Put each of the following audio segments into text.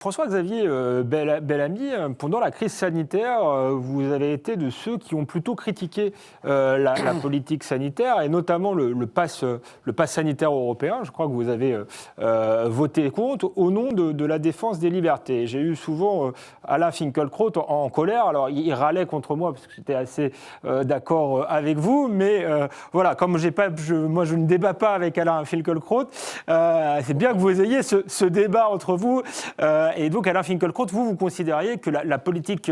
François-Xavier Bellamy, pendant la crise sanitaire, vous avez été de ceux qui ont plutôt critiqué la politique sanitaire et notamment le pass sanitaire européen. Je crois que vous avez voté contre au nom de la défense des libertés. J'ai eu souvent Alain Finkielkraut en colère. Alors, il râlait contre moi parce que j'étais assez d'accord avec vous. Mais voilà, comme moi, je ne débat pas avec Alain Finkielkraut, c'est bien que vous ayez ce débat entre vous. Et donc, Alain Finkielkraut, vous considériez que la politique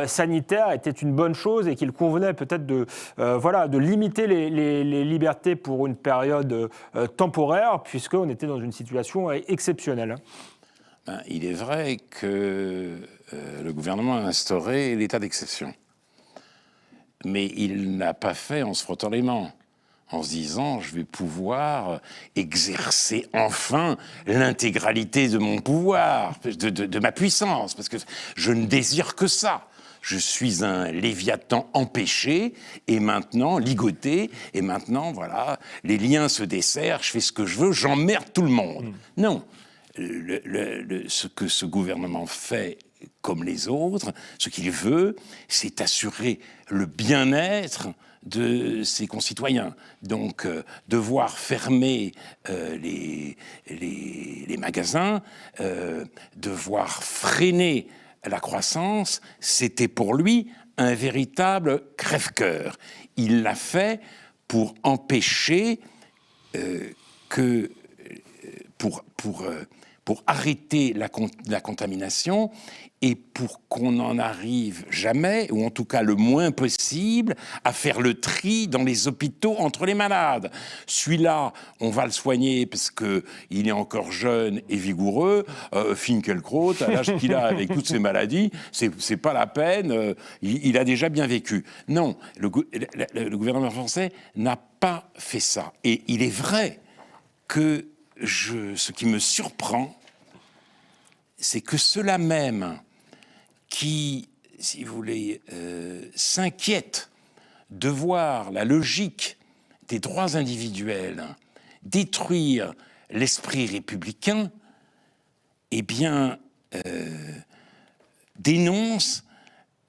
sanitaire était une bonne chose et qu'il convenait peut-être de limiter les libertés pour une période temporaire, puisqu'on était dans une situation exceptionnelle. Il est vrai que le gouvernement a instauré l'état d'exception. Mais il n'a pas fait en se frottant les mains, en se disant « je vais pouvoir exercer enfin l'intégralité de mon pouvoir, de ma puissance, parce que je ne désire que ça. Je suis un Léviathan empêché, et maintenant, ligoté, et maintenant, voilà, les liens se desserrent, je fais ce que je veux, j'emmerde tout le monde. » Non, ce que ce gouvernement fait, comme les autres, ce qu'il veut, c'est assurer le bien-être de ses concitoyens. Donc, devoir fermer les magasins, devoir freiner la croissance, c'était pour lui un véritable crève-cœur. Il l'a fait pour empêcher pour arrêter la contamination et pour qu'on n'en arrive jamais, ou en tout cas le moins possible, à faire le tri dans les hôpitaux entre les malades. Celui-là, on va le soigner parce qu'il est encore jeune et vigoureux. Finkielkraut, à l'âge qu'il a avec toutes ces maladies, c'est pas la peine, il a déjà bien vécu. Non, le gouvernement français n'a pas fait ça. Et il est vrai que ce qui me surprend, c'est que ceux-là même qui, si vous voulez, s'inquiètent de voir la logique des droits individuels détruire l'esprit républicain, eh bien, dénoncent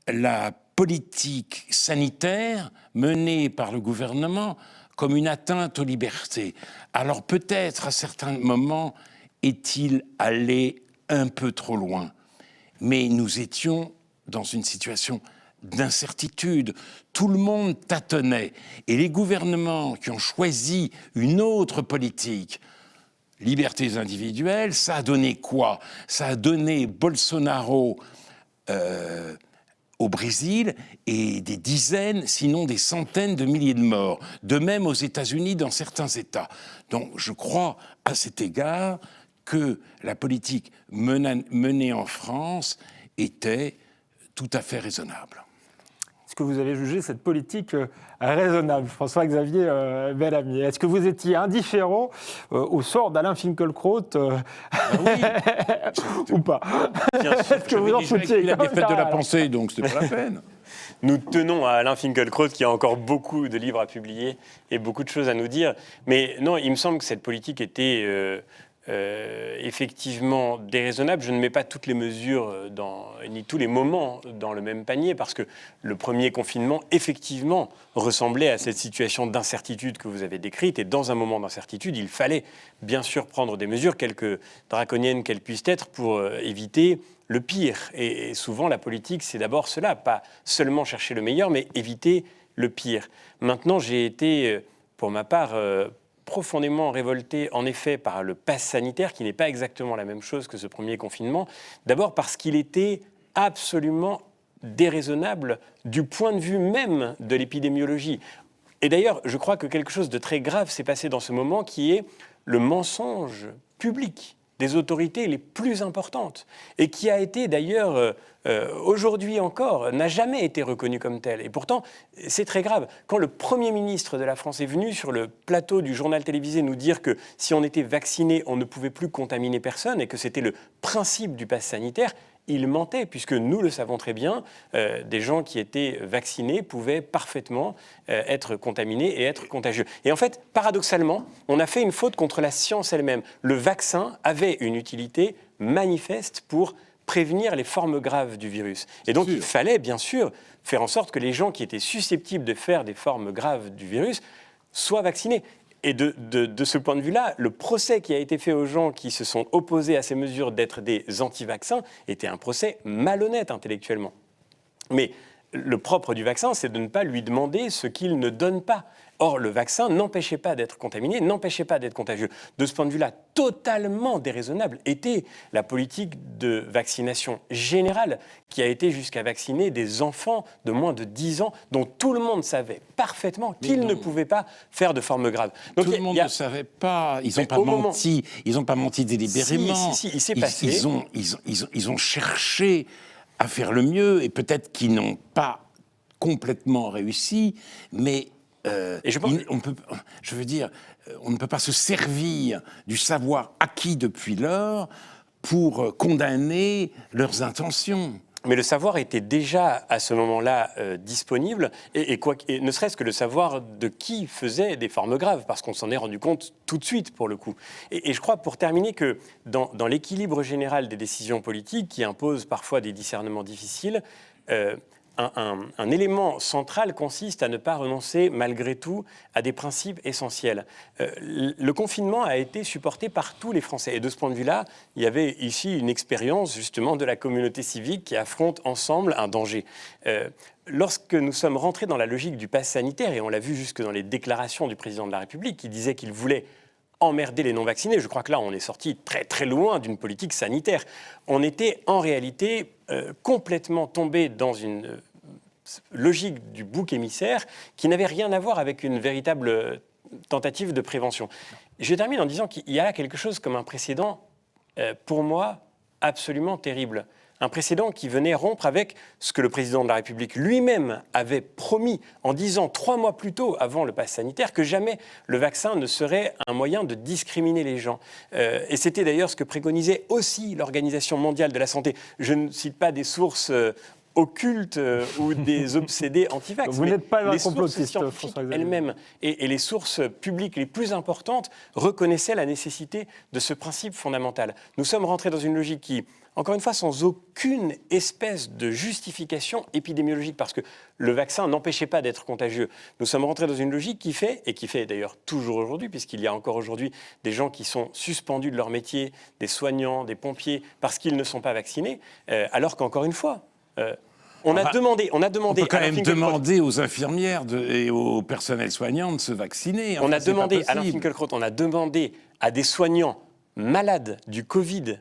la politique sanitaire menée par le gouvernement comme une atteinte aux libertés. Alors peut-être, à certains moments, est-il allé un peu trop loin. Mais nous étions dans une situation d'incertitude. Tout le monde tâtonnait. Et les gouvernements qui ont choisi une autre politique, libertés individuelles, ça a donné quoi? Ça a donné Bolsonaro au Brésil et des dizaines, sinon des centaines de milliers de morts. De même aux États-Unis, dans certains États. Donc je crois, à cet égard, que la politique menée en France était tout à fait raisonnable. Est-ce que vous avez jugé cette politique raisonnable, François-Xavier Bellamy? Est-ce que vous étiez indifférent au sort d'Alain Finkielkraut oui. ou pas? Est-ce que vous en foutiez? Il a défaite de la pensée, donc c'était pas la peine. Nous tenons à Alain Finkielkraut qui a encore beaucoup de livres à publier et beaucoup de choses à nous dire. Mais non, il me semble que cette politique était effectivement déraisonnable. Je ne mets pas toutes les mesures ni tous les moments dans le même panier parce que le premier confinement, effectivement, ressemblait à cette situation d'incertitude que vous avez décrite. Et dans un moment d'incertitude, il fallait bien sûr prendre des mesures, quelque draconiennes qu'elles puissent être, pour éviter le pire. Et souvent, la politique, c'est d'abord cela, pas seulement chercher le meilleur, mais éviter le pire. Maintenant, j'ai été, pour ma part, profondément révolté, en effet, par le pass sanitaire, qui n'est pas exactement la même chose que ce premier confinement. D'abord parce qu'il était absolument déraisonnable du point de vue même de l'épidémiologie. Et d'ailleurs, je crois que quelque chose de très grave s'est passé dans ce moment, qui est le mensonge public des autorités les plus importantes, et qui a été d'ailleurs, aujourd'hui encore, n'a jamais été reconnu comme tel. Et pourtant, c'est très grave. Quand le Premier ministre de la France est venu sur le plateau du journal télévisé nous dire que si on était vacciné, on ne pouvait plus contaminer personne, et que c'était le principe du pass sanitaire, il mentait, puisque nous le savons très bien, des gens qui étaient vaccinés pouvaient parfaitement être contaminés et être contagieux. Et en fait, paradoxalement, on a fait une faute contre la science elle-même. Le vaccin avait une utilité manifeste pour prévenir les formes graves du virus. Et donc, il fallait, bien sûr, faire en sorte que les gens qui étaient susceptibles de faire des formes graves du virus soient vaccinés. Et de ce point de vue-là, le procès qui a été fait aux gens qui se sont opposés à ces mesures d'être des anti-vaccins était un procès malhonnête intellectuellement. Mais le propre du vaccin, c'est de ne pas lui demander ce qu'il ne donne pas. Or, le vaccin n'empêchait pas d'être contaminé, n'empêchait pas d'être contagieux. De ce point de vue-là, totalement déraisonnable était la politique de vaccination générale qui a été jusqu'à vacciner des enfants de moins de 10 ans dont tout le monde savait parfaitement qu'ils ne pouvaient pas faire de formes graves. Donc, tout le monde ne savait pas, ils n'ont pas menti, ils n'ont pas menti délibérément. Si, il s'est passé. Ils ont cherché à faire le mieux et peut-être qu'ils n'ont pas complètement réussi, mais on ne peut pas se servir du savoir acquis depuis lors pour condamner leurs intentions. Mais le savoir était déjà à ce moment-là disponible, et ne serait-ce que le savoir de qui faisait des formes graves, parce qu'on s'en est rendu compte tout de suite, pour le coup. Et je crois, pour terminer, que dans l'équilibre général des décisions politiques, qui imposent parfois des discernements difficiles, un élément central consiste à ne pas renoncer, malgré tout, à des principes essentiels. Le confinement a été supporté par tous les Français. Et de ce point de vue-là, il y avait ici une expérience, justement, de la communauté civique qui affronte ensemble un danger. Lorsque nous sommes rentrés dans la logique du pass sanitaire, et on l'a vu jusque dans les déclarations du président de la République, qui disait qu'il voulait emmerder les non-vaccinés. Je crois que là, on est sorti très très loin d'une politique sanitaire. On était en réalité complètement tombé dans une logique du bouc émissaire qui n'avait rien à voir avec une véritable tentative de prévention. Je termine en disant qu'il y a quelque chose comme un précédent, pour moi, absolument terrible. Un précédent qui venait rompre avec ce que le président de la République lui-même avait promis en disant 3 mois plus tôt, avant le pass sanitaire, que jamais le vaccin ne serait un moyen de discriminer les gens. Et c'était d'ailleurs ce que préconisait aussi l'Organisation mondiale de la santé. Je ne cite pas des sources occultes ou des obsédés anti-vax. Vous n'êtes pas un complotiste, complotiste, François Xavier. elles-mêmes et les sources publiques les plus importantes reconnaissaient la nécessité de ce principe fondamental. Nous sommes rentrés dans une logique qui, encore une fois, sans aucune espèce de justification épidémiologique, parce que le vaccin n'empêchait pas d'être contagieux. Nous sommes rentrés dans une logique qui fait d'ailleurs toujours aujourd'hui, puisqu'il y a encore aujourd'hui des gens qui sont suspendus de leur métier, des soignants, des pompiers, parce qu'ils ne sont pas vaccinés, alors qu'encore une fois, on a demandé. On peut quand même demander aux infirmières et au personnel soignant de se vacciner. On a demandé, Alain Finkielkraut, on a demandé à des soignants malades du Covid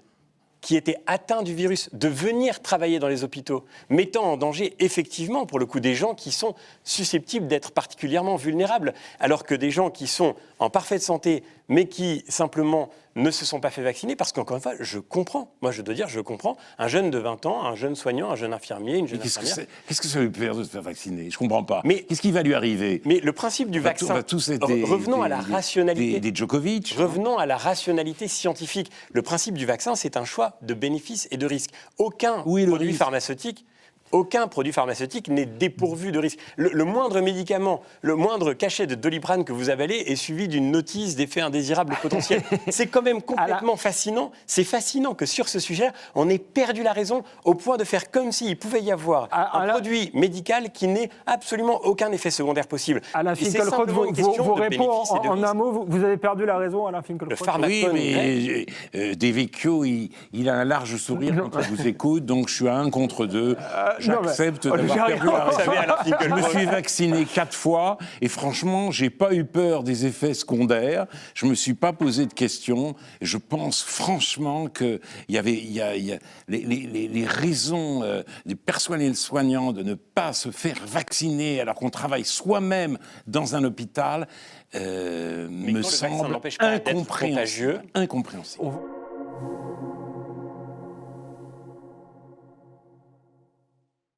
qui étaient atteints du virus de venir travailler dans les hôpitaux, mettant en danger effectivement, pour le coup, des gens qui sont susceptibles d'être particulièrement vulnérables, alors que des gens qui sont en parfaite santé, mais qui simplement ne se sont pas fait vacciner, parce qu'encore une fois, je comprends. Moi, je dois dire, je comprends. Un jeune de 20 ans, un jeune soignant, un jeune infirmier, une jeune infirmière... Qu'est-ce que ça lui fait de se faire vacciner ? Je ne comprends pas. Mais qu'est-ce qui va lui arriver ? Mais le principe du vaccin... Revenons à la rationalité. Des Djokovic. Revenons à la rationalité scientifique. Le principe du vaccin, c'est un choix de bénéfices et de risques. Aucun produit pharmaceutique n'est dépourvu de risque. Le moindre médicament, le moindre cachet de Doliprane que vous avalez est suivi d'une notice d'effet indésirable potentiel. C'est quand même complètement fascinant. C'est fascinant que sur ce sujet, on ait perdu la raison au point de faire comme s'il pouvait y avoir un produit médical qui n'ait absolument aucun effet secondaire possible. Alain Finkielkraut, vous répondez en un mot, vous avez perdu la raison, Alain Finkielkraut. Oui, mais Devecchio, il a un large sourire quand il vous écoute, donc je suis à 1 contre 2. J'accepte d'avoir perdu la raison. Je me suis vacciné 4 fois et franchement, j'ai pas eu peur des effets secondaires. Je me suis pas posé de questions. Je pense franchement que il y a les raisons des personnels soignants de ne pas se faire vacciner alors qu'on travaille soi-même dans un hôpital me semble incompréhensible.